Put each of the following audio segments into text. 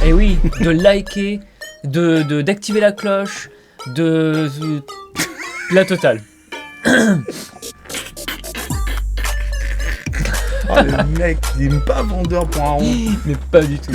Et oui, de liker, d'activer la cloche, la totale. Oh, le mec, il n'est pas vendeur pour un rond. Mais pas du tout.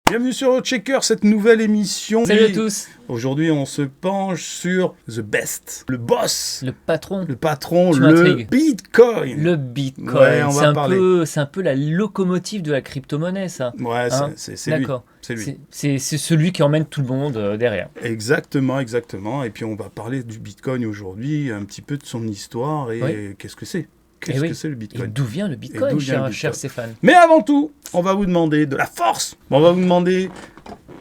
Bienvenue sur Checker, cette nouvelle émission. Salut à tous. Aujourd'hui, on se penche sur The Best, le boss, le patron, le m'intrigues. Bitcoin. Le Bitcoin, Ouais, on va parler. C'est un peu la locomotive de la crypto-monnaie, ça. Ouais, Hein, c'est lui. d'accord. C'est lui. C'est celui qui emmène tout le monde derrière. Exactement. Et puis, on va parler du Bitcoin aujourd'hui, un petit peu de son histoire et Oui. qu'est-ce que c'est. Et Qu'est-ce oui. que c'est le Et Bitcoin? d'où vient le Bitcoin, cher Stéphane? Mais avant tout, on va vous demander de la force. On va vous demander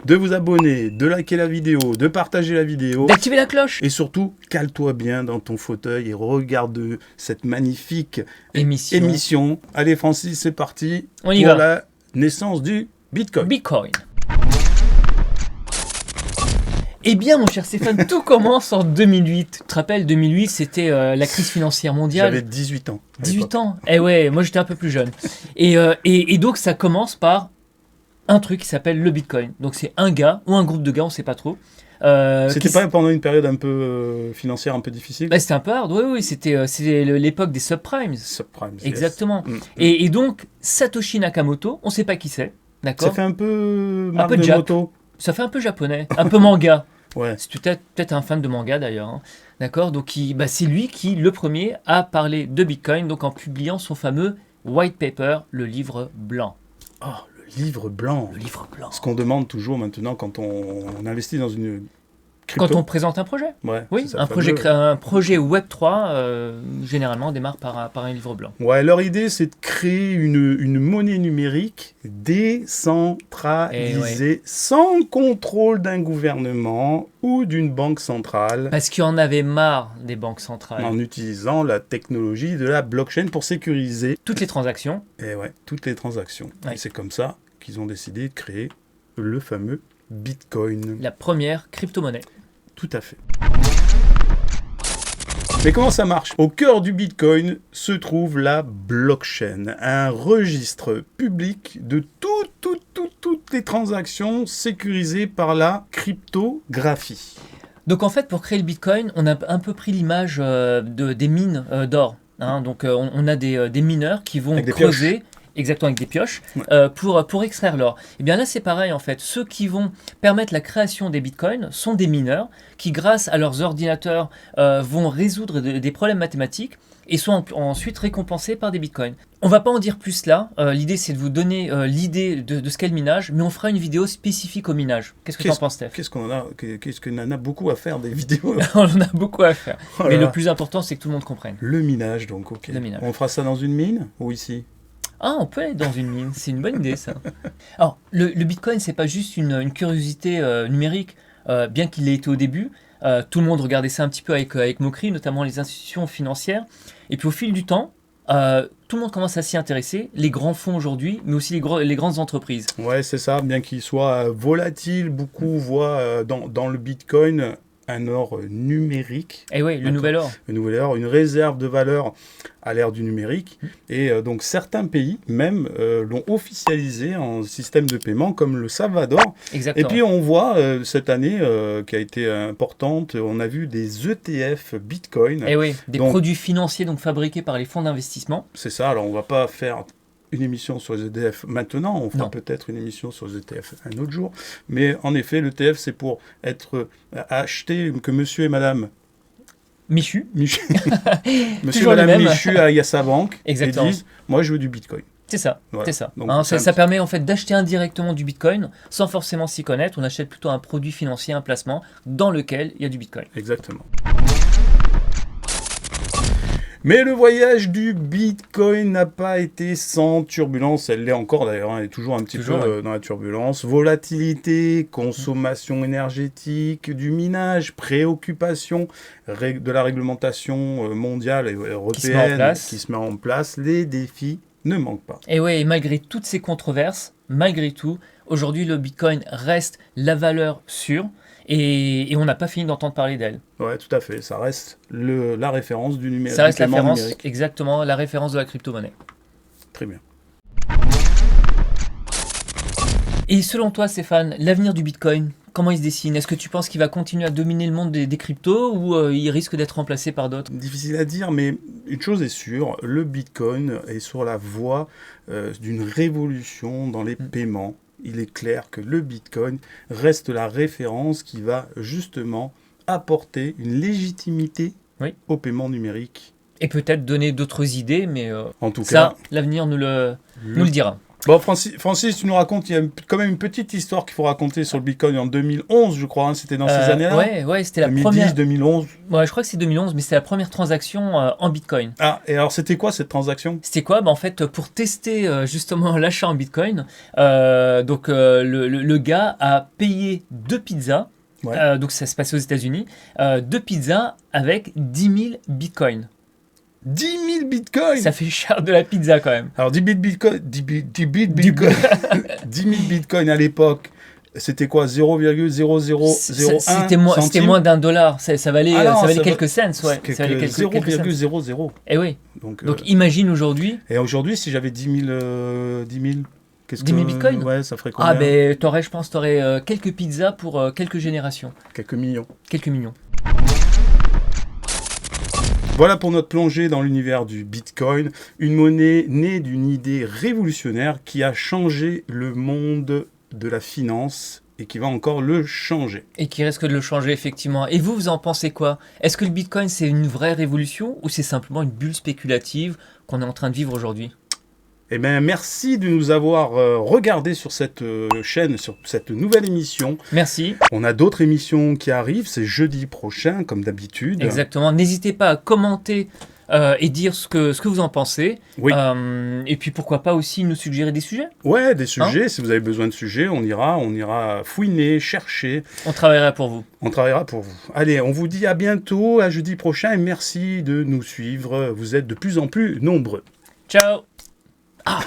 de vous abonner, de liker la vidéo, de partager la vidéo. D'activer la cloche. Et surtout, cale-toi bien dans ton fauteuil et regarde cette magnifique Émission. Allez Francis, c'est parti On y pour va. la naissance du Bitcoin. Bitcoin. Eh bien, mon cher Stéphane, tout commence en 2008. Tu te rappelles, 2008, c'était la crise financière mondiale. J'avais 18 ans. à 18 l'époque. ans. Eh ouais, moi j'étais un peu plus jeune. Et donc ça commence par un truc qui s'appelle le Bitcoin. Donc c'est un gars ou un groupe de gars, on sait pas trop. C'était pas pendant une période un peu financière un peu difficile? Bah, c'était un peu hard, oui, c'était l'époque des subprimes. Subprime. yes. Exactement. Mm. Et donc Satoshi Nakamoto, on sait pas qui c'est, d'accord? Ça fait un peu marque peu de Jap. moto. Ça fait un peu japonais, un peu manga. Ouais. C'est peut-être un fan de manga d'ailleurs, hein. D'accord? Donc c'est lui qui, le premier, a parlé de Bitcoin, donc en publiant son fameux white paper, le livre blanc. Oh, le livre blanc. Le livre blanc. Ce qu'on demande toujours maintenant quand on investit dans une crypto. Quand on présente un projet. Ouais, Oui, c'est ça, un fameux. projet Web3, généralement, démarre par un livre blanc. Ouais, leur idée, c'est de créer une monnaie numérique décentralisée, sans contrôle d'un gouvernement ou d'une banque centrale, Parce qu'il y en avait marre des banques centrales. en utilisant la technologie de la blockchain pour sécuriser Toutes les transactions. toutes les transactions. Ouais. Et c'est comme ça qu'ils ont décidé de créer le fameux Bitcoin. La première crypto-monnaie. Tout à fait. Mais comment ça marche? Au cœur du Bitcoin se trouve la blockchain, un registre public de toutes les transactions sécurisées par la cryptographie. Donc en fait, pour créer le Bitcoin, on a un peu pris l'image des mines d'or. Hein. Donc on a des mineurs qui vont Avec des creuser, exactement avec des pioches, Ouais. pour extraire l'or. Et bien là, c'est pareil en fait. Ceux qui vont permettre la création des Bitcoins sont des mineurs qui, grâce à leurs ordinateurs, vont résoudre des problèmes mathématiques et sont ensuite récompensés par des Bitcoins. On va pas en dire plus là. L'idée, c'est de vous donner l'idée de ce qu'est le minage, mais on fera une vidéo spécifique au minage. Qu'est-ce que tu en penses, Steph? Qu'est-ce qu'on en a beaucoup à faire des vidéos. On en a beaucoup à faire. Oh là Mais là. le plus important, c'est que tout le monde comprenne. Le minage, donc, ok. Le minage. On fera ça dans une mine ou ici? Ah, on peut aller dans une mine, c'est une bonne idée ça. Alors, le Bitcoin, c'est pas juste une curiosité numérique, bien qu'il l'ait été au début. Tout le monde regardait ça un petit peu avec moquerie, notamment les institutions financières. Et puis au fil du temps, tout le monde commence à s'y intéresser, les grands fonds aujourd'hui, mais aussi les grandes entreprises. Ouais, c'est ça, bien qu'il soit volatile, beaucoup voient dans le Bitcoin un or numérique. Et oui, le nouvel or. Une nouvelle ère, une réserve de valeur à l'ère du numérique. Et donc certains pays même l'ont officialisé en système de paiement comme le Salvador. Exactement. Et puis on voit cette année qui a été importante, on a vu des ETF Bitcoin. Et oui, des Donc- produits financiers donc fabriqués par les fonds d'investissement. C'est ça, alors on va pas faire une émission sur les ETF maintenant, on fera Non. peut-être une émission sur les ETF un autre jour, mais en effet l'ETF c'est pour être acheté, que monsieur et madame Michu. Michu, monsieur et Toujours les madame mêmes. Michu aillent à sa banque Exactement. et disent moi je veux du Bitcoin. C'est ça, Voilà. c'est ça. Donc, Hein, c'est ça un- permet en fait d'acheter indirectement du Bitcoin sans forcément s'y connaître. On achète plutôt un produit financier, un placement dans lequel il y a du Bitcoin. Exactement. Mais le voyage du Bitcoin n'a pas été sans turbulence. Elle l'est encore d'ailleurs, hein, elle est toujours un petit Toujours, peu dans la turbulence. Volatilité, consommation énergétique, du minage, préoccupation de la réglementation mondiale et européenne qui se met en place. Les défis ne manquent pas. Et ouais, et malgré toutes ces controverses, malgré tout, Aujourd'hui, le Bitcoin reste la valeur sûre et on n'a pas fini d'entendre parler d'elle. Ouais, tout à fait. Ça reste la référence du numérique. Ça reste la du paiement référence, numérique. exactement, la référence de la crypto-monnaie. Très bien. Et selon toi, Stéphane, l'avenir du Bitcoin, comment il se dessine? Est-ce que tu penses qu'il va continuer à dominer le monde des cryptos ou il risque d'être remplacé par d'autres? Difficile à dire, mais une chose est sûre, le Bitcoin est sur la voie d'une révolution dans les paiements. Il est clair que le Bitcoin reste la référence qui va justement apporter une légitimité au paiement numérique. Et peut-être donner d'autres idées, mais En tout ça, cas, l'avenir nous le dira. Bon, Francis, tu nous racontes, il y a quand même une petite histoire qu'il faut raconter sur le Bitcoin en 2011, je crois, hein, c'était dans ces années-là. Ouais, c'était la 2010, première. 2011. Ouais, je crois que c'est 2011, mais c'était la première transaction en Bitcoin. Ah, et alors c'était quoi cette transaction? C'était quoi? En fait, pour tester justement l'achat en Bitcoin, le gars a payé 2 pizzas, donc ça se passait aux États-Unis, 2 pizzas avec 10 000 Bitcoins. 10 000 bitcoins! Ça fait cher de la pizza quand même. Alors 10 000 bitcoins, 10 000 bitcoins à l'époque, c'était quoi? 0,0001 C'était moins d'un dollar, ça valait, quelques cents. Ouais. Ça valait 0,00. Et oui. Donc imagine aujourd'hui. Et aujourd'hui, si j'avais 10 000 qu'est-ce 10 000 bitcoins? Ouais, ça ferait combien? Ah ben, je pense que t'aurais quelques pizzas pour quelques générations. Quelques millions. Quelques millions. Voilà pour notre plongée dans l'univers du Bitcoin, une monnaie née d'une idée révolutionnaire qui a changé le monde de la finance et qui va encore le changer. Et qui risque de le changer, effectivement. Et vous en pensez quoi? Est-ce que le Bitcoin, c'est une vraie révolution ou c'est simplement une bulle spéculative qu'on est en train de vivre aujourd'hui? Eh bien, merci de nous avoir regardés sur cette chaîne, sur cette nouvelle émission. Merci. On a d'autres émissions qui arrivent, c'est jeudi prochain, comme d'habitude. Exactement. N'hésitez pas à commenter et dire ce que vous en pensez. Oui. Et puis, pourquoi pas aussi nous suggérer des sujets? Ouais, des sujets. Si vous avez besoin de sujets, on ira fouiner, chercher. On travaillera pour vous. On travaillera pour vous. Allez, on vous dit à bientôt, à jeudi prochain, et merci de nous suivre. Vous êtes de plus en plus nombreux. Ciao. Ah